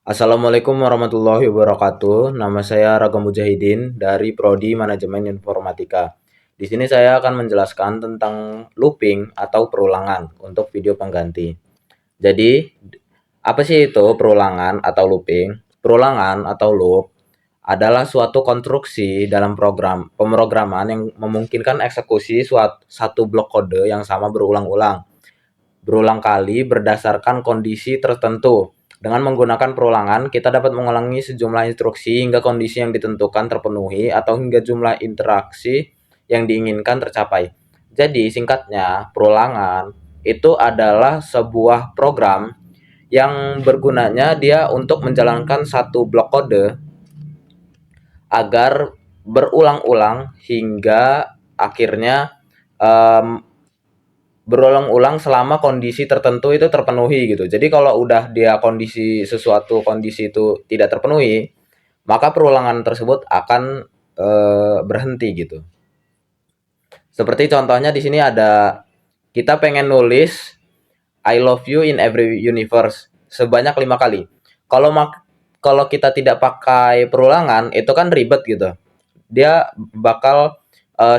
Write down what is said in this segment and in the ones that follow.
Assalamualaikum warahmatullahi wabarakatuh. Nama saya Ragam Mujahidin dari Prodi Manajemen Informatika. Di sini saya akan menjelaskan tentang looping atau perulangan untuk video pengganti. Jadi, apa sih itu perulangan atau looping? Perulangan atau loop adalah suatu konstruksi dalam program pemrograman yang memungkinkan eksekusi satu blok kode yang sama berulang kali berdasarkan kondisi tertentu. Dengan menggunakan perulangan, kita dapat mengulangi sejumlah instruksi hingga kondisi yang ditentukan terpenuhi atau hingga jumlah interaksi yang diinginkan tercapai. Jadi, singkatnya, perulangan itu adalah sebuah program yang bergunanya dia untuk menjalankan satu blok kode agar berulang-ulang hingga akhirnya um, berulang-ulang selama kondisi tertentu itu terpenuhi gitu. Jadi kalau udah dia sesuatu kondisi itu tidak terpenuhi, maka perulangan tersebut akan berhenti gitu. Seperti contohnya di sini ada kita pengen nulis I love you in every universe sebanyak 5 kali. Kalau kalau kita tidak pakai perulangan itu kan ribet gitu. Dia bakal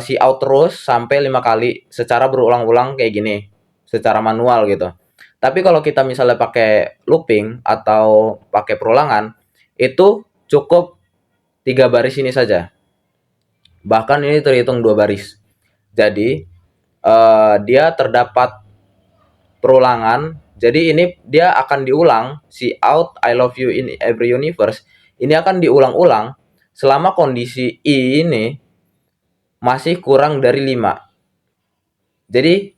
si out terus sampai 5 kali secara berulang-ulang kayak gini, secara manual gitu. Tapi kalau kita misalnya pakai looping atau pakai perulangan, itu cukup 3 baris ini saja. Bahkan ini terhitung 2 baris. Jadi dia terdapat perulangan. Jadi ini dia akan diulang si out I love you in every universe. Ini akan diulang-ulang selama kondisi I ini masih kurang dari 5. Jadi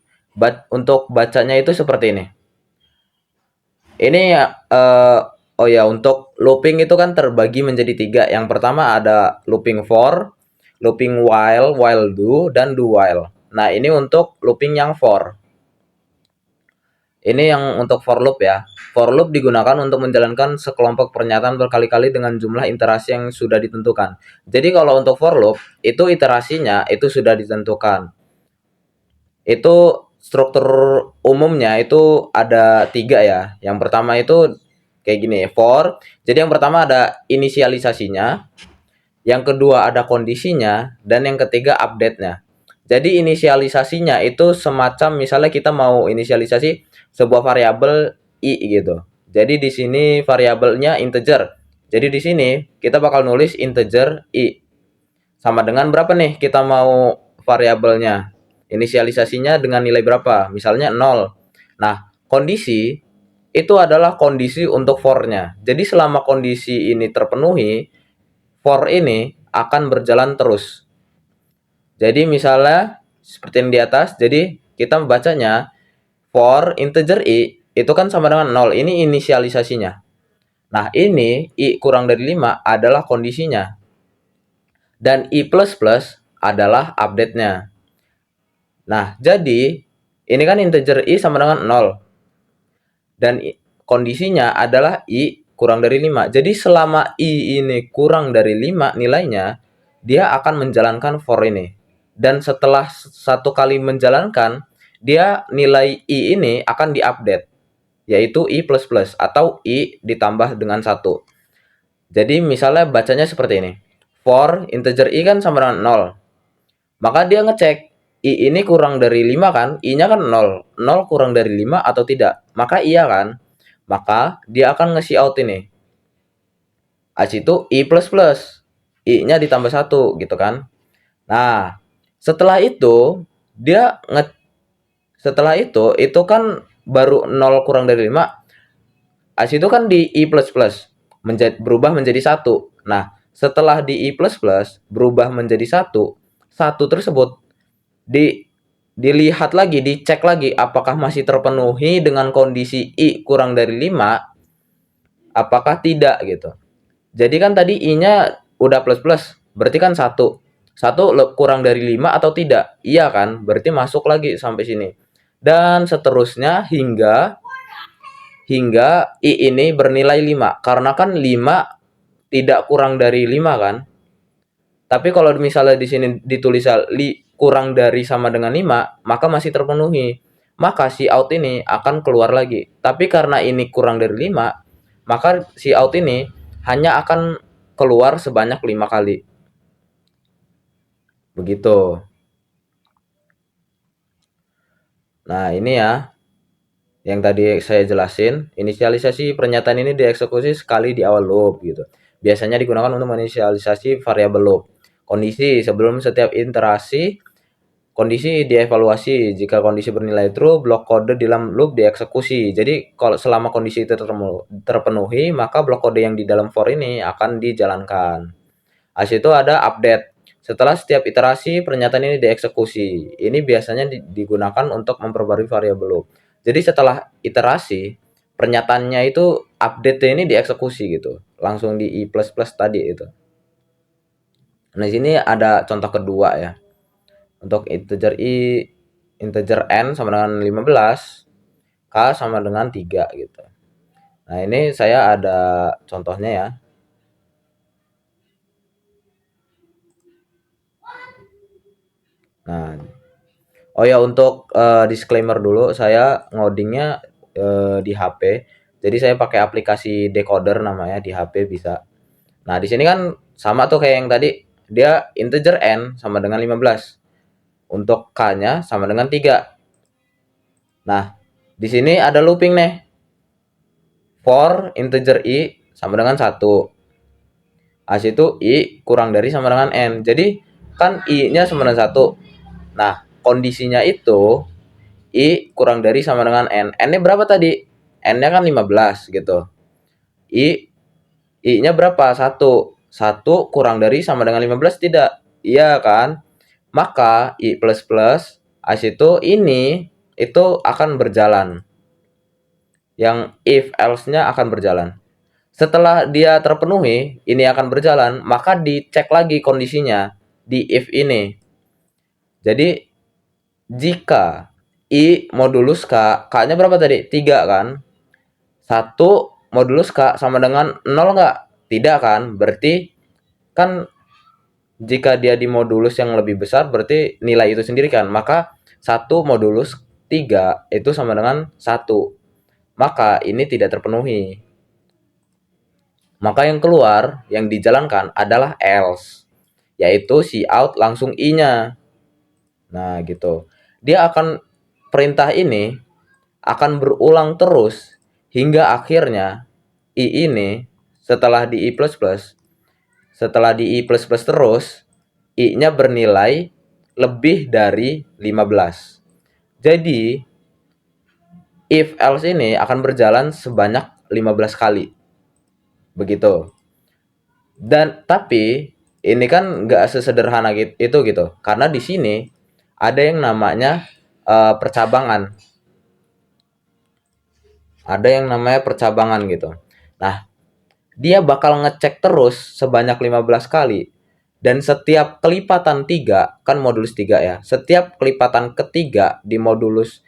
untuk bacanya itu seperti ini. Ini ya oh ya, untuk looping itu kan terbagi menjadi 3. Yang pertama ada looping for, looping while do, dan do while. Nah, ini untuk looping yang for. Ini yang untuk for loop ya. For loop digunakan untuk menjalankan sekelompok pernyataan berkali-kali dengan jumlah iterasi yang sudah ditentukan. Jadi kalau untuk for loop, itu iterasinya itu sudah ditentukan. Itu struktur umumnya itu ada 3 ya. Yang pertama itu kayak gini, for. Jadi yang pertama ada inisialisasinya, yang kedua ada kondisinya, dan yang ketiga update-nya. Jadi inisialisasinya itu semacam misalnya kita mau inisialisasi sebuah variabel i gitu. Jadi di sini variabelnya integer. Jadi di sini kita bakal nulis integer i. Sama dengan berapa nih kita mau variabelnya? Inisialisasinya dengan nilai berapa? Misalnya 0. Nah, kondisi itu adalah kondisi untuk for-nya. Jadi selama kondisi ini terpenuhi, for ini akan berjalan terus. Jadi misalnya seperti yang di atas, jadi kita membacanya for integer i itu kan sama dengan 0. Ini inisialisasinya. Nah, ini i kurang dari 5 adalah kondisinya. Dan i++ adalah update-nya. Nah, jadi ini kan integer i sama dengan 0. Dan kondisinya adalah i kurang dari 5. Jadi selama i ini kurang dari 5 nilainya, dia akan menjalankan for ini. Dan setelah satu kali menjalankan, dia nilai i ini akan diupdate, yaitu i++ atau i ditambah dengan 1. Jadi misalnya bacanya seperti ini. For integer i kan sama dengan 0. Maka dia ngecek i ini kurang dari 5 kan? I-nya kan 0. 0 kurang dari 5 atau tidak? Maka iya kan? Maka dia akan nge out ini. Itu i++. I-nya ditambah 1 gitu kan. Nah, setelah itu dia setelah itu kan baru 0 kurang dari 5. Itu kan di i++ berubah menjadi 1. Nah, setelah di i++ berubah menjadi 1, 1 tersebut dilihat lagi, dicek lagi apakah masih terpenuhi dengan kondisi i kurang dari 5, apakah tidak gitu. Jadi kan tadi i-nya udah plus, berarti kan 1. 1 kurang dari 5 atau tidak? Iya kan? Berarti masuk lagi sampai sini. Dan seterusnya hingga i ini bernilai 5. Karena kan 5 tidak kurang dari 5 kan? Tapi kalau misalnya di sini ditulis kurang dari sama dengan 5, maka masih terpenuhi. Maka si out ini akan keluar lagi. Tapi karena ini kurang dari 5, maka si out ini hanya akan keluar sebanyak 5 kali. Begitu. Nah, ini ya yang tadi saya jelasin, inisialisasi pernyataan ini dieksekusi sekali di awal loop gitu. Biasanya digunakan untuk menginisialisasi variabel loop. Kondisi sebelum setiap iterasi, kondisi dievaluasi. Jika kondisi bernilai true, blok kode di dalam loop dieksekusi. Jadi kalau selama kondisi itu terpenuhi, maka blok kode yang di dalam for ini akan dijalankan. Habis itu ada update. Setelah setiap iterasi, pernyataan ini dieksekusi. Ini biasanya digunakan untuk memperbarui variabel loop. Jadi setelah iterasi, pernyataannya itu update ini dieksekusi gitu. Langsung di i++ tadi itu. Nah, di sini ada contoh kedua ya. Untuk integer i, integer n sama dengan 15, k sama dengan 3 gitu. Nah, ini saya ada contohnya ya. Nah, oh ya, untuk disclaimer dulu, saya ngodingnya di HP. Jadi saya pakai aplikasi decoder namanya, di HP bisa. Nah, di sini kan sama tuh kayak yang tadi, dia integer n sama dengan 15. Untuk k-nya sama dengan 3. Nah, di sini ada looping nih. For integer i sama dengan 1. Habis itu i kurang dari sama dengan n. Jadi kan i-nya sama dengan 1. Nah, kondisinya itu I kurang dari sama dengan N. N-nya berapa tadi? N-nya kan 15 gitu. I-nya berapa? 1. 1 kurang dari sama dengan 15 tidak? Iya kan? Maka I++ as itu ini itu akan berjalan. Yang if else-nya akan berjalan. Setelah dia terpenuhi, ini akan berjalan, maka dicek lagi kondisinya di if ini. Jadi jika I modulus K, K-nya berapa tadi? 3 kan? 1 modulus K sama dengan 0 nggak? Tidak kan? Berarti kan jika dia di modulus yang lebih besar, berarti nilai itu sendiri kan? Maka 1 modulus 3 itu sama dengan 1. Maka ini tidak terpenuhi. Maka yang keluar, yang dijalankan adalah else. Yaitu si out langsung I-nya. Nah gitu. Dia akan, perintah ini akan berulang terus hingga akhirnya i ini setelah di i++, setelah di i++ terus, i-nya bernilai lebih dari 15. Jadi if else ini akan berjalan sebanyak 15 kali. Begitu. Dan tapi ini kan nggak sesederhana itu gitu. Karena di sini ada yang namanya percabangan. Ada yang namanya percabangan gitu. Nah, dia bakal ngecek terus sebanyak 15 kali. Dan setiap kelipatan 3, kan modulus 3 ya. Setiap kelipatan ketiga di modulus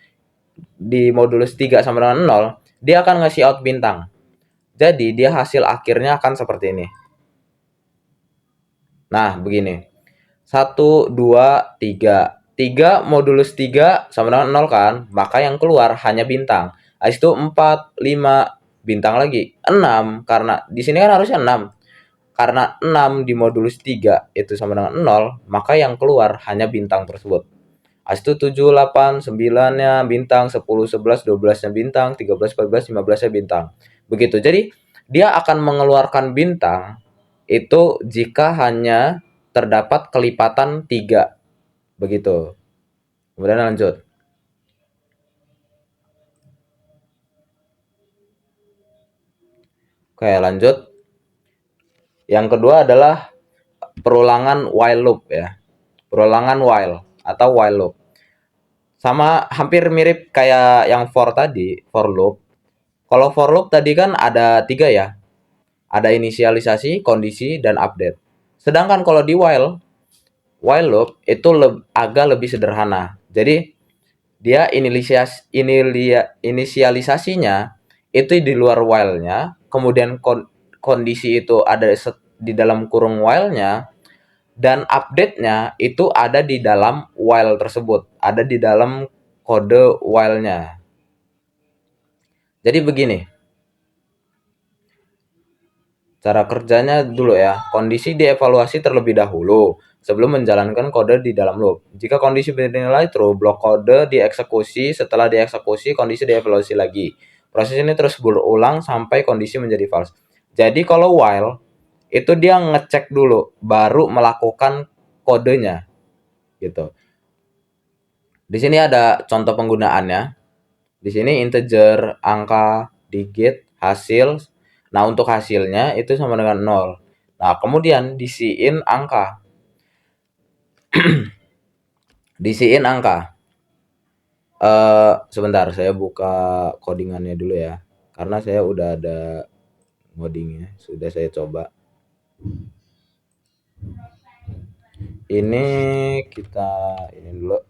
3 sama dengan 0, dia akan ngasih out bintang. Jadi dia hasil akhirnya akan seperti ini. Nah, begini. 1, 2, 3. 3 modulus 3 sama dengan 0 kan? Maka yang keluar hanya bintang. Habis itu 4, 5, bintang lagi. 6, karena di sini kan harusnya 6. Karena 6 di modulus 3 itu sama dengan 0, maka yang keluar hanya bintang tersebut. Habis itu 7, 8, 9-nya bintang, 10, 11, 12-nya bintang, 13, 14, 15-nya bintang. Begitu. Jadi dia akan mengeluarkan bintang itu jika hanya terdapat kelipatan 3. Begitu. Kemudian lanjut. Oke, lanjut. Yang kedua adalah perulangan while loop ya. Perulangan while atau while loop. Sama hampir mirip kayak yang for tadi, for loop. Kalau for loop tadi kan ada 3 ya. Ada inisialisasi, kondisi, dan update. Sedangkan kalau di while loop itu agak lebih sederhana. Jadi dia inisialisasinya itu di luar while-nya, kemudian kondisi itu ada di dalam kurung while-nya, dan update-nya itu ada di dalam while tersebut, ada di dalam kode while-nya. Jadi begini, Cara kerjanya dulu ya. Kondisi dievaluasi terlebih dahulu sebelum menjalankan kode di dalam loop. Jika kondisi bernilai true, blok kode dieksekusi. Setelah dieksekusi, kondisi dievaluasi lagi. Proses ini terus berulang sampai kondisi menjadi false. Jadi kalau while itu dia ngecek dulu baru melakukan kodenya gitu. Di sini ada contoh penggunaannya. Di sini integer, angka, digit, hasil. Nah, untuk hasilnya itu sama dengan 0. Nah, kemudian disiin angka. Disiin angka. Sebentar, saya buka codingannya dulu ya. Karena saya udah ada ngodingnya, sudah saya coba. Ini kita ini dulu.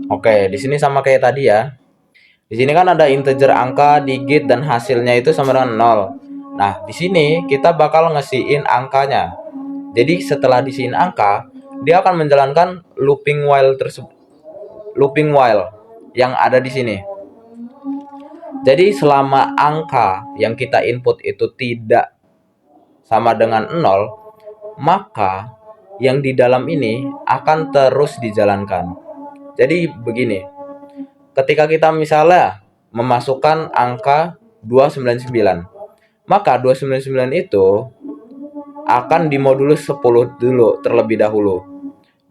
Oke, di sini sama kayak tadi ya. Di sini kan ada integer, angka, digit, dan hasilnya itu sama dengan 0. Nah, di sini kita bakal ngesiin angkanya. Jadi setelah disiin angka, dia akan menjalankan looping while yang ada di sini. Jadi selama angka yang kita input itu tidak sama dengan 0, maka yang di dalam ini akan terus dijalankan. Jadi begini, ketika kita misalnya memasukkan angka 299, maka 299 itu akan dimodulus 10 dulu terlebih dahulu.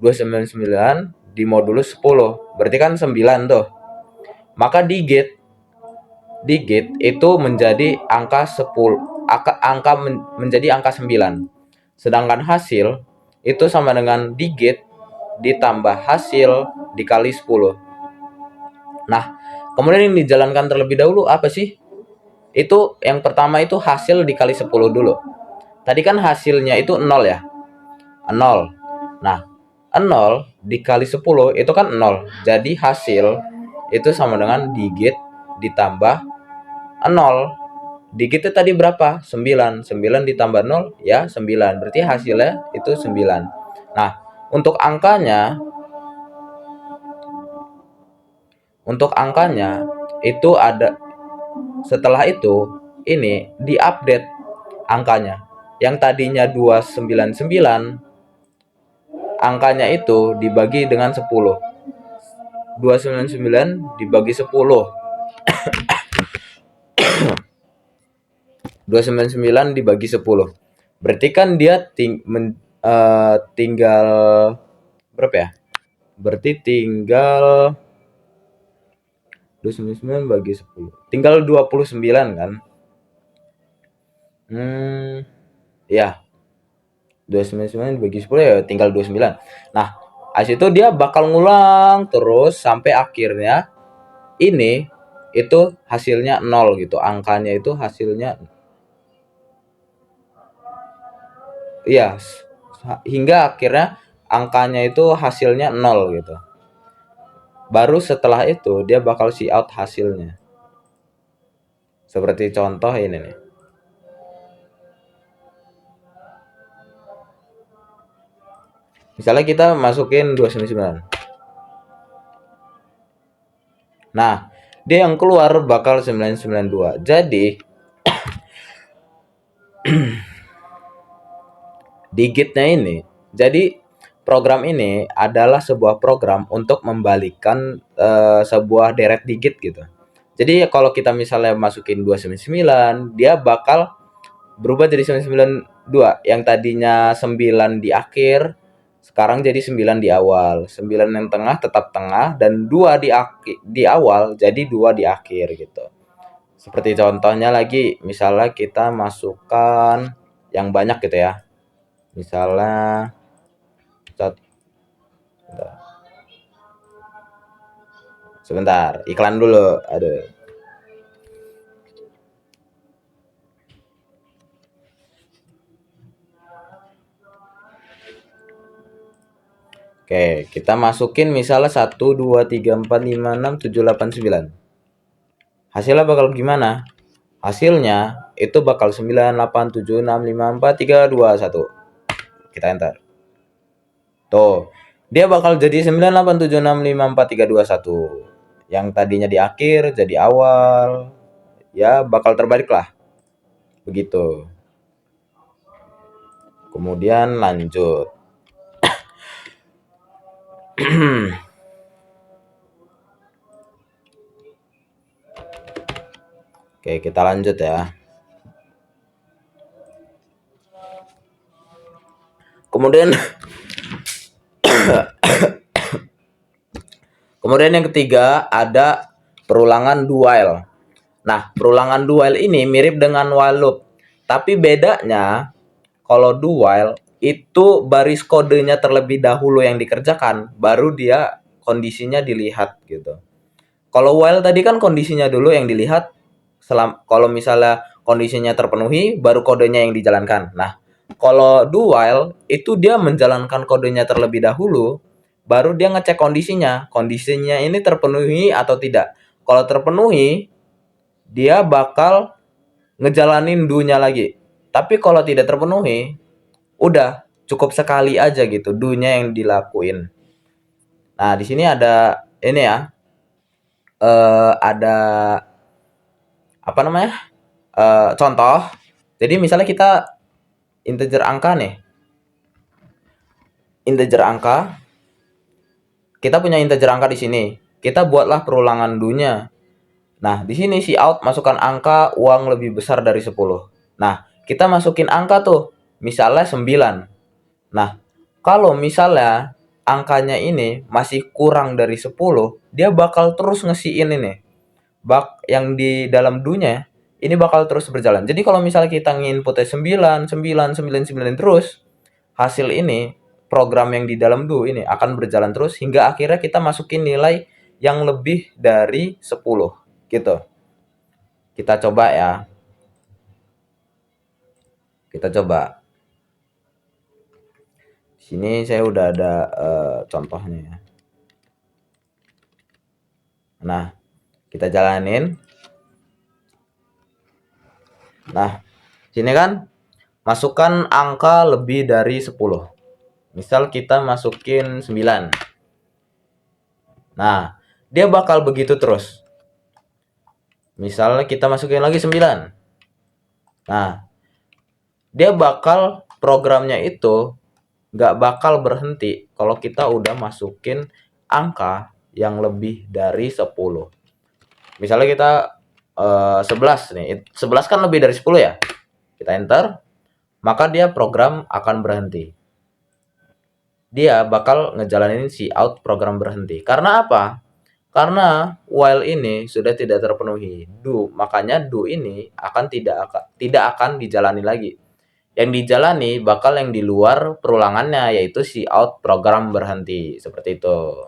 299 dimodulus 10, berarti kan 9 tuh. Maka digit itu menjadi angka 10, menjadi angka 9. Sedangkan hasil itu sama dengan digit ditambah hasil dikali 10. Nah, kemudian yang dijalankan terlebih dahulu apa sih? Itu yang pertama itu hasil dikali 10 dulu. Tadi kan hasilnya itu 0 ya. 0. Nah, 0 dikali 10 itu kan 0. Jadi hasil itu sama dengan digit ditambah 0. Digitnya tadi berapa? 9. 9 ditambah 0 ya 9. Berarti hasilnya itu 9. Nah, untuk angkanya itu ada, setelah itu ini diupdate angkanya. Yang tadinya 299, angkanya itu dibagi dengan 10. 299 dibagi 10. 299 dibagi 10. Berarti kan dia tinggal berapa ya? Berarti tinggal 299 bagi 10. Tinggal 29 kan? Ya. 299 bagi 10 ya tinggal 29. Nah, habis itu dia bakal ngulang terus sampai akhirnya ini itu hasilnya 0 gitu. Angkanya itu hasilnya iya, hingga akhirnya angkanya itu hasilnya 0 gitu. Baru setelah itu dia bakal see out hasilnya. Seperti contoh ini nih. Misalnya kita masukin 299. Nah, dia yang keluar bakal 992. Jadi digitnya ini, jadi program ini adalah sebuah program untuk membalikan sebuah deret digit gitu. Jadi kalau kita misalnya masukin 299, dia bakal berubah jadi 992. Yang tadinya 9 di akhir, sekarang jadi 9 di awal. 9 yang tengah tetap tengah, dan 2 di awal jadi 2 di akhir gitu. Seperti contohnya lagi, misalnya kita masukkan yang banyak gitu ya. Misalnya sebentar, iklan dulu. Aduh. Oke, kita masukin misalnya 1, 2, 3, 4, 5, 6, 7, 8, 9. Hasilnya bakal gimana? Hasilnya itu bakal 987654321. Kita enter. Tuh, dia bakal jadi 987654321. Yang tadinya di akhir jadi awal. Ya, bakal terbalik lah. Begitu. Kemudian lanjut. Oke, kita lanjut ya. Kemudian yang ketiga ada perulangan do while. Nah, perulangan do while ini mirip dengan while loop. Tapi bedanya kalau do while itu baris kodenya terlebih dahulu yang dikerjakan, baru dia kondisinya dilihat gitu. Kalau while tadi kan kondisinya dulu yang dilihat, kalau misalnya kondisinya terpenuhi, baru kodenya yang dijalankan. Nah, kalau do while itu dia menjalankan kodenya terlebih dahulu, baru dia ngecek kondisinya. Kondisinya ini terpenuhi atau tidak. Kalau terpenuhi, dia bakal ngejalanin do-nya lagi. Tapi kalau tidak terpenuhi, udah cukup sekali aja gitu do-nya yang dilakuin. Nah, di sini ada ini ya. Ada apa namanya? Contoh. Jadi misalnya kita integer angka nih. Integer angka. Kita punya integer angka di sini. Kita buatlah perulangan do-nya. Nah, di sini si out masukkan angka uang lebih besar dari 10. Nah, kita masukin angka tuh. Misalnya 9. Nah, kalau misalnya angkanya ini masih kurang dari 10, dia bakal terus ngesiin ini. Yang di dalam do-nya ini bakal terus berjalan. Jadi kalau misalnya kita nginputnya 9, 9, 9, 9 terus, hasil ini program yang di dalam do ini akan berjalan terus hingga akhirnya kita masukin nilai yang lebih dari 10 gitu. Kita coba ya. Kita coba. Sini saya udah ada contohnya ya. Nah, kita jalanin. Nah, sini kan masukkan angka lebih dari 10. Misal kita masukin 9. Nah, dia bakal begitu terus. Misalnya kita masukin lagi 9. Nah, dia bakal programnya itu nggak bakal berhenti kalau kita udah masukin angka yang lebih dari 10. Misalnya kita 11 nih. 11 kan lebih dari 10 ya. Kita enter, maka dia program akan berhenti. Dia bakal ngejalanin si out program berhenti. Karena apa? Karena while ini sudah tidak terpenuhi do, makanya do ini tidak akan dijalani lagi. Yang dijalani bakal yang di luar perulangannya, yaitu si out program berhenti. Seperti itu.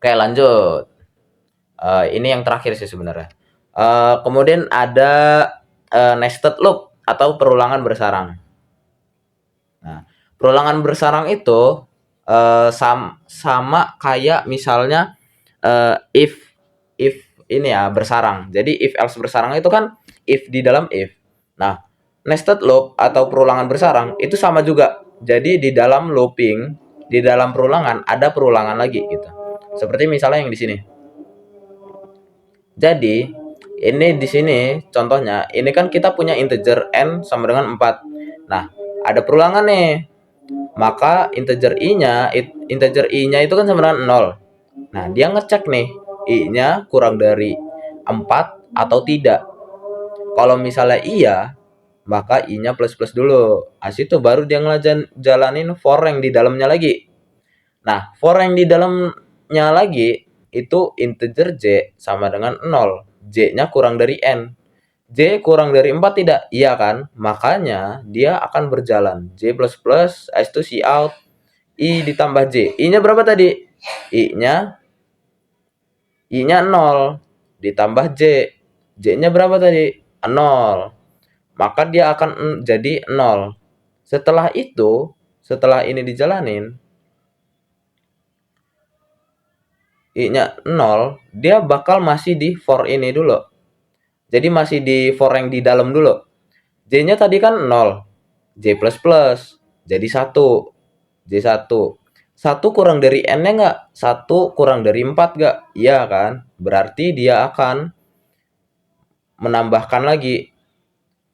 Oke, lanjut. Ini yang terakhir sih sebenarnya. Kemudian ada nested loop atau perulangan bersarang. Nah, perulangan bersarang itu sama kayak misalnya if ini ya bersarang. Jadi if else bersarang itu kan if di dalam if. Nah, nested loop atau perulangan bersarang itu sama juga. Jadi di dalam looping, di dalam perulangan ada perulangan lagi gitu. Seperti misalnya yang di sini. Jadi ini di sini contohnya, ini kan kita punya integer n sama dengan 4. Nah, ada perulangan nih. Maka integer i-nya itu kan sama dengan 0. Nah, dia ngecek nih, i-nya kurang dari 4 atau tidak. Kalau misalnya iya, maka i-nya plus-plus dulu. Habis itu baru dia ngejalanin for yang di dalamnya lagi. Nah, for yang di dalamnya lagi itu integer j sama dengan 0. J-nya kurang dari n. J kurang dari 4 tidak? Iya kan? Makanya dia akan berjalan. J plus plus, S itu C out, I ditambah J. I-nya berapa tadi? I-nya 0 ditambah J. J-nya berapa tadi? 0. Maka dia akan jadi 0. Setelah itu, setelah ini dijalanin, I-nya 0, dia bakal masih di for ini dulu. Jadi masih di for yang di dalam dulu. J-nya tadi kan 0. J++. Jadi 1. J1. 1 kurang dari N-nya nggak? 1 kurang dari 4 nggak? Iya kan? Berarti dia akan menambahkan lagi.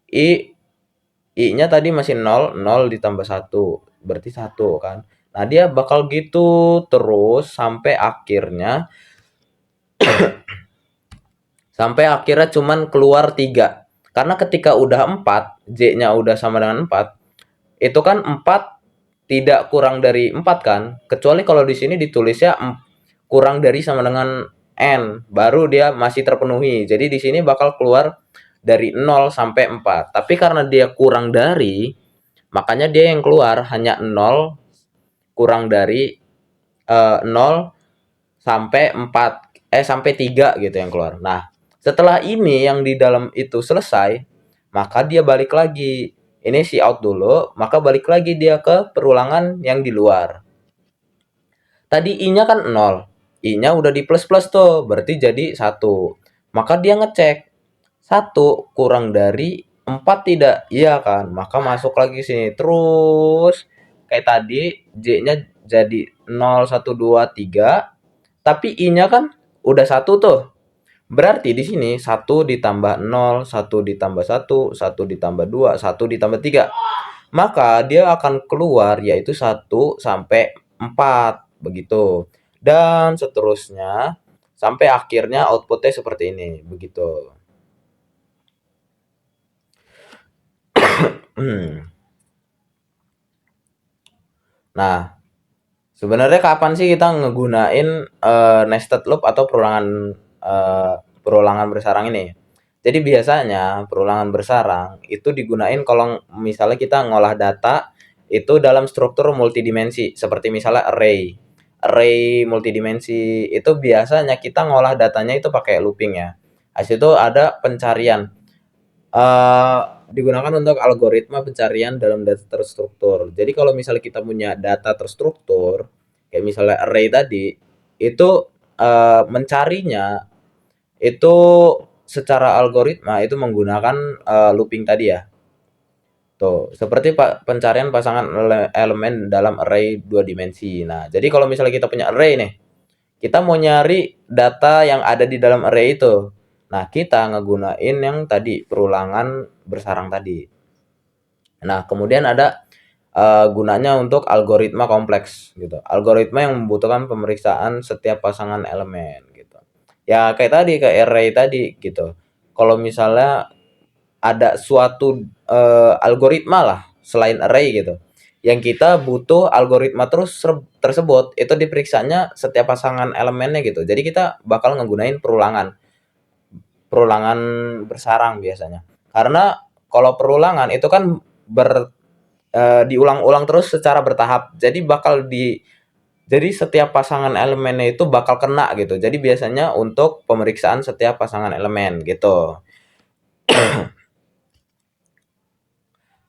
I-nya tadi masih 0. 0 ditambah 1. Berarti 1 kan? Nah, dia bakal gitu terus sampai akhirnya cuman keluar 3. Karena ketika udah 4, J-nya udah sama dengan 4, itu kan 4 tidak kurang dari 4 kan? Kecuali kalau di sini ditulisnya kurang dari sama dengan N, baru dia masih terpenuhi. Jadi di sini bakal keluar dari 0 sampai 4. Tapi karena dia kurang dari, makanya dia yang keluar hanya 0 kurang dari 0 sampai 4 sampai 3 gitu yang keluar. Nah, setelah ini yang di dalam itu selesai, maka dia balik lagi. Ini si out dulu, maka balik lagi dia ke perulangan yang di luar. Tadi I-nya kan 0. I-nya udah di plus-plus tuh, berarti jadi 1. Maka dia ngecek 1 kurang dari 4 tidak? Iya kan? Maka masuk lagi sini. Terus kayak tadi J-nya jadi 0, 1, 2, 3. Tapi I-nya kan udah 1 tuh. Berarti di sini 1 ditambah 0, 1 ditambah 1, 1 ditambah 2, 1 ditambah 3. Maka dia akan keluar yaitu 1 sampai 4 begitu. Dan seterusnya sampai akhirnya outputnya seperti ini begitu. Nah, sebenarnya kapan sih kita ngegunain nested loop atau perulangan bersarang ini? Jadi biasanya perulangan bersarang itu digunain kalau misalnya kita ngolah data itu dalam struktur multidimensi seperti misalnya array. Array multidimensi itu biasanya kita ngolah datanya itu pakai looping ya. Habis itu ada pencarian. Digunakan untuk algoritma pencarian dalam data terstruktur. Jadi kalau misalnya kita punya data terstruktur, kayak misalnya array tadi, itu mencarinya itu secara algoritma itu menggunakan looping tadi ya. Tuh, seperti pencarian pasangan elemen dalam array 2 dimensi. Nah, jadi kalau misalnya kita punya array nih, kita mau nyari data yang ada di dalam array itu. Nah, kita ngegunain yang tadi perulangan bersarang tadi. Nah, kemudian ada gunanya untuk algoritma kompleks gitu. Algoritma yang membutuhkan pemeriksaan setiap pasangan elemen gitu. Ya kayak tadi kayak array tadi gitu. Kalau misalnya ada suatu algoritma lah selain array gitu. Yang kita butuh algoritma terus tersebut itu diperiksanya setiap pasangan elemennya gitu. Jadi kita bakal ngegunain perulangan bersarang biasanya. Karena kalau perulangan itu kan diulang-ulang terus secara bertahap. Jadi setiap pasangan elemennya itu bakal kena gitu. Jadi biasanya untuk pemeriksaan setiap pasangan elemen gitu.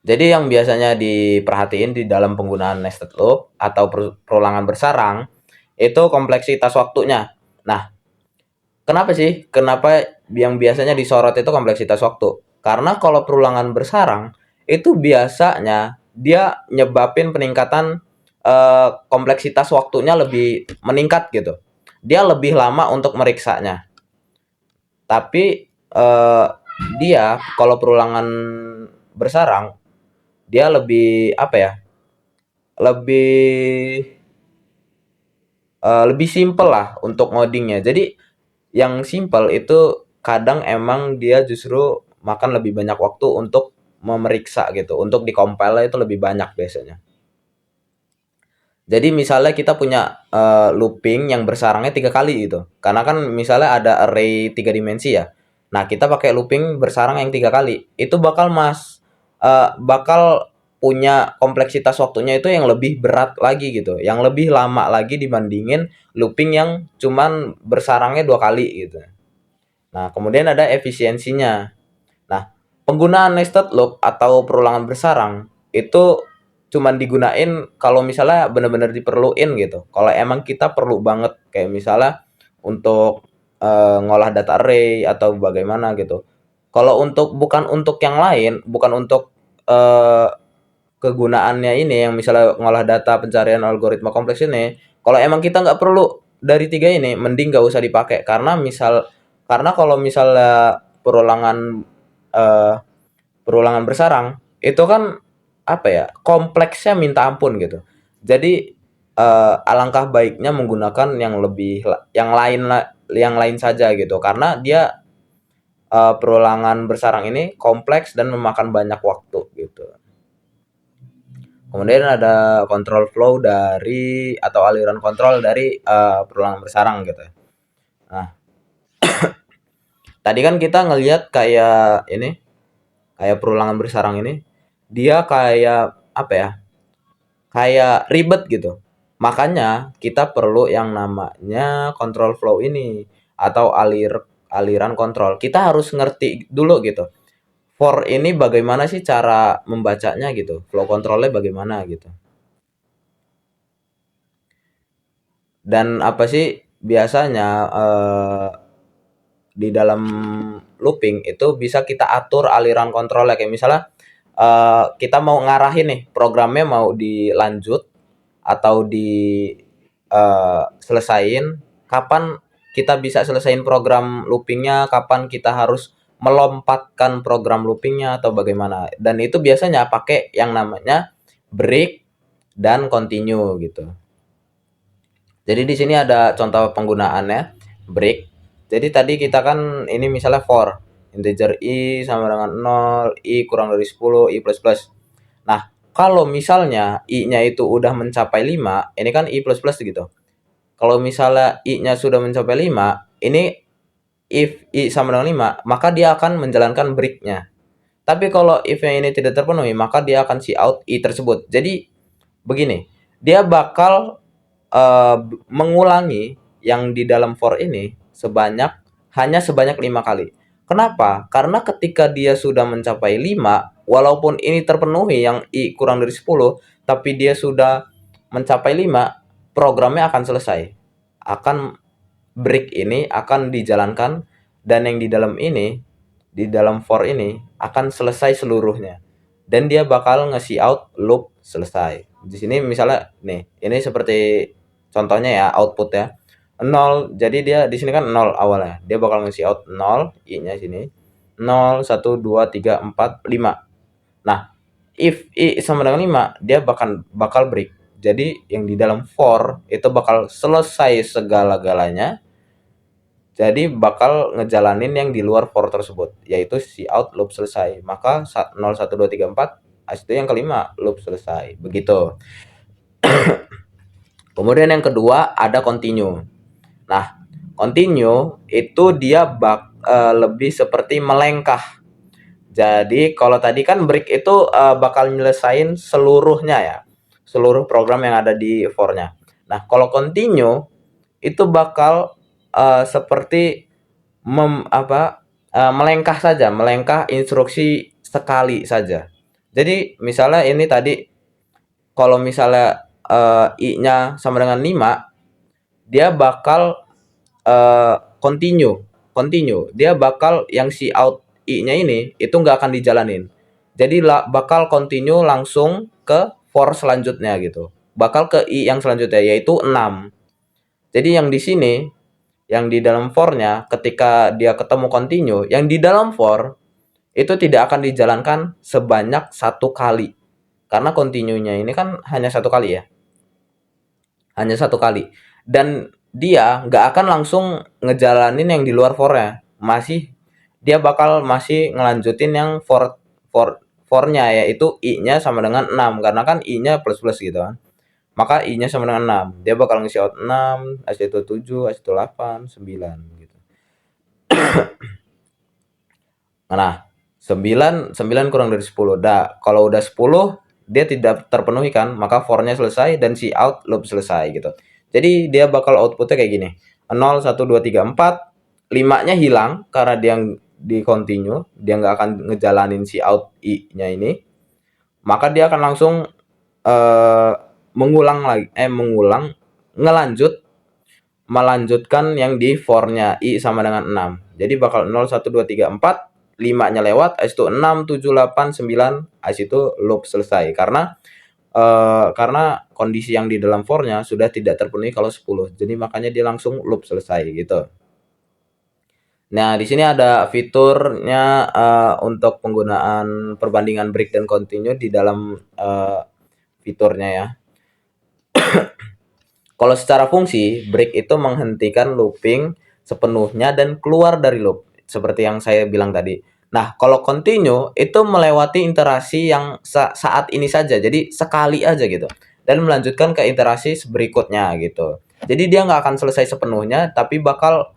Jadi yang biasanya diperhatiin di dalam penggunaan nested loop atau perulangan bersarang itu kompleksitas waktunya. Nah, kenapa sih? Kenapa yang biasanya disorot itu kompleksitas waktu? Karena kalau perulangan bersarang itu biasanya dia nyebabin peningkatan kompleksitas waktunya lebih meningkat gitu. Dia lebih lama untuk meriksanya. Tapi dia kalau perulangan bersarang dia lebih apa ya? Lebih lebih simpel lah untuk ngodingnya. Jadi yang simpel itu kadang emang dia justru makan lebih banyak waktu untuk memeriksa gitu. Untuk di-compile itu lebih banyak biasanya. Jadi misalnya kita punya looping yang bersarangnya 3 kali gitu. Karena kan misalnya ada array 3 dimensi ya. Nah, kita pakai looping bersarang yang 3 kali. Itu bakal punya kompleksitas waktunya itu yang lebih berat lagi gitu, yang lebih lama lagi dibandingin looping yang cuman bersarangnya 2 kali gitu. Nah, kemudian ada efisiensinya. Nah, penggunaan nested loop atau perulangan bersarang itu cuman digunain kalau misalnya benar-benar diperluin gitu. Kalau emang kita perlu banget kayak misalnya untuk ngolah data array atau bagaimana gitu. Kalau untuk bukan untuk yang lain, bukan untuk eh, kegunaannya ini yang misalnya ngolah data pencarian algoritma kompleks ini, kalau emang kita nggak perlu dari tiga ini, mending nggak usah dipakai karena kalau misalnya eh, perulangan bersarang itu kan apa ya, kompleksnya minta ampun gitu. Jadi alangkah baiknya menggunakan yang lain saja gitu, karena dia perulangan bersarang ini kompleks dan memakan banyak waktu gitu. Kemudian ada control flow dari atau aliran kontrol dari perulangan bersarang gitu. Nah, tadi kan kita ngelihat kayak ini, kayak perulangan bersarang ini, dia kayak apa ya? Kayak ribet gitu. Makanya kita perlu yang namanya control flow ini atau aliran kontrol. Kita harus ngerti dulu gitu. For ini bagaimana sih cara membacanya gitu. Flow controlnya bagaimana gitu. Dan apa sih biasanya di dalam looping itu bisa kita atur aliran kontrolnya, kayak misalnya kita mau ngarahin nih programnya mau dilanjut atau selesain, kapan kita bisa selesain program loopingnya, kapan kita harus melompatkan program loopingnya atau bagaimana. Dan itu biasanya pakai yang namanya break dan continue gitu. Jadi di sini ada contoh penggunaannya, break. Jadi tadi kita kan ini misalnya for integer i sama dengan 0, i kurang dari 10, i plus plus. Nah, kalau misalnya i-nya itu udah mencapai 5, ini kan i plus plus gitu. Kalau misalnya i-nya sudah mencapai 5, ini if i sama dengan 5, maka dia akan menjalankan break-nya. Tapi kalau if-nya ini tidak terpenuhi, maka dia akan see out i tersebut. Jadi begini, dia bakal mengulangi yang di dalam for ini hanya sebanyak 5 kali. Kenapa? Karena ketika dia sudah mencapai 5, walaupun ini terpenuhi yang i kurang dari 10, tapi dia sudah mencapai 5, programnya akan selesai. Akan break ini akan dijalankan, dan yang di dalam for ini akan selesai seluruhnya. Dan dia bakal nge-see out loop selesai. Di sini misalnya nih, ini seperti contohnya ya, output ya. 0, jadi dia di sini kan 0 awalnya. Dia bakal nge-see out 0, i-nya sini. 0, 1, 2, 3, 4, 5. Nah, if i sama dengan 5, dia bakal break. Jadi yang di dalam for itu bakal selesai segala-galanya. Jadi bakal ngejalanin yang di luar for tersebut, yaitu si out loop selesai. Maka 0, 1, 2, 3, 4, itu yang kelima, loop selesai. Begitu. Kemudian yang kedua ada continue. Nah, continue itu dia lebih seperti melengkah. Jadi kalau tadi kan break itu bakal nyelesain seluruhnya ya, seluruh program yang ada di for-nya. Nah, kalau continue itu bakal seperti melengkah saja, melengkah instruksi sekali saja. Jadi misalnya ini tadi, kalau misalnya i-nya sama dengan 5, dia bakal continue. Dia bakal yang si out i-nya ini itu nggak akan dijalanin. Jadi bakal continue langsung ke for selanjutnya gitu. Bakal ke i yang selanjutnya, yaitu 6. Jadi yang di sini, yang di dalam for-nya, ketika dia ketemu continue, yang di dalam for itu tidak akan dijalankan sebanyak satu kali. Karena continue-nya ini kan hanya satu kali ya. Hanya satu kali. Dan dia nggak akan langsung ngejalanin yang di luar for-nya. Dia bakal masih ngelanjutin yang for-nya, yaitu i-nya sama dengan 6. Karena kan i-nya plus-plus gitu kan. Maka i-nya sama dengan 6. Dia bakal ngisi out 6, hasil itu 7, hasil itu 8, 9 gitu. Nah, 9 kurang dari 10. Kalau udah 10 dia tidak terpenuhi kan, maka for-nya selesai dan si out loop selesai gitu. Jadi dia bakal outputnya kayak gini. 0, 1, 2, 3, 4. 5-nya hilang karena dia di continue, dia nggak akan ngejalanin si out i-nya ini. Maka dia akan langsung mengulang ngelanjut melanjutkan yang di for-nya I sama dengan 6. Jadi bakal 0, 1, 2, 3, 4, 5-nya lewat, habis itu 6, 7, 8, 9, habis itu loop selesai. Karena kondisi yang di dalam for-nya sudah tidak terpenuhi kalau 10. Jadi makanya dia langsung loop selesai gitu. Nah, di sini ada fiturnya untuk penggunaan perbandingan break dan continue di dalam fiturnya ya. Kalau secara fungsi, break itu menghentikan looping sepenuhnya dan keluar dari loop, seperti yang saya bilang tadi. Nah, kalau continue itu melewati interaksi yang saat ini saja, jadi sekali aja gitu, dan melanjutkan ke interaksi berikutnya gitu. Jadi dia nggak akan selesai sepenuhnya, tapi bakal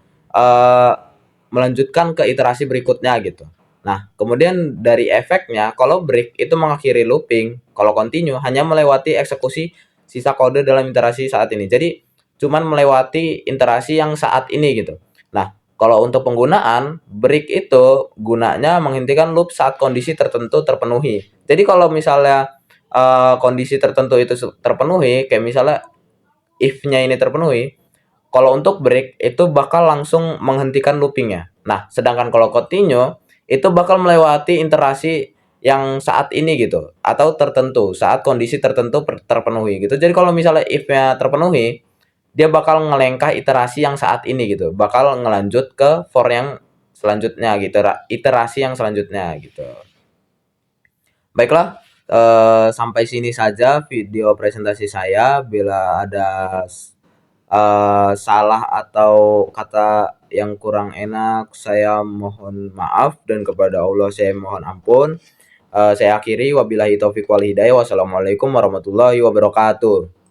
melanjutkan ke iterasi berikutnya gitu. Nah, kemudian dari efeknya, kalau break itu mengakhiri looping, kalau continue hanya melewati eksekusi sisa kode dalam iterasi saat ini. Jadi cuman melewati iterasi yang saat ini gitu. Nah, kalau untuk penggunaan, break itu gunanya menghentikan loop saat kondisi tertentu terpenuhi. Jadi kalau misalnya kondisi tertentu itu terpenuhi, kayak misalnya if-nya ini terpenuhi, kalau untuk break itu bakal langsung menghentikan loopingnya. Nah, sedangkan kalau continue itu bakal melewati iterasi yang saat ini gitu atau tertentu saat kondisi tertentu terpenuhi gitu. Jadi kalau misalnya if-nya terpenuhi, dia bakal ngelengkah iterasi yang saat ini gitu, bakal ngelanjut ke for yang selanjutnya gitu, iterasi yang selanjutnya gitu. Baiklah, sampai sini saja video presentasi saya. Bila ada salah atau kata yang kurang enak, saya mohon maaf dan kepada Allah saya mohon ampun. Saya akhiri, wabillahi taufiq wal hidayah. Wassalamualaikum warahmatullahi wabarakatuh.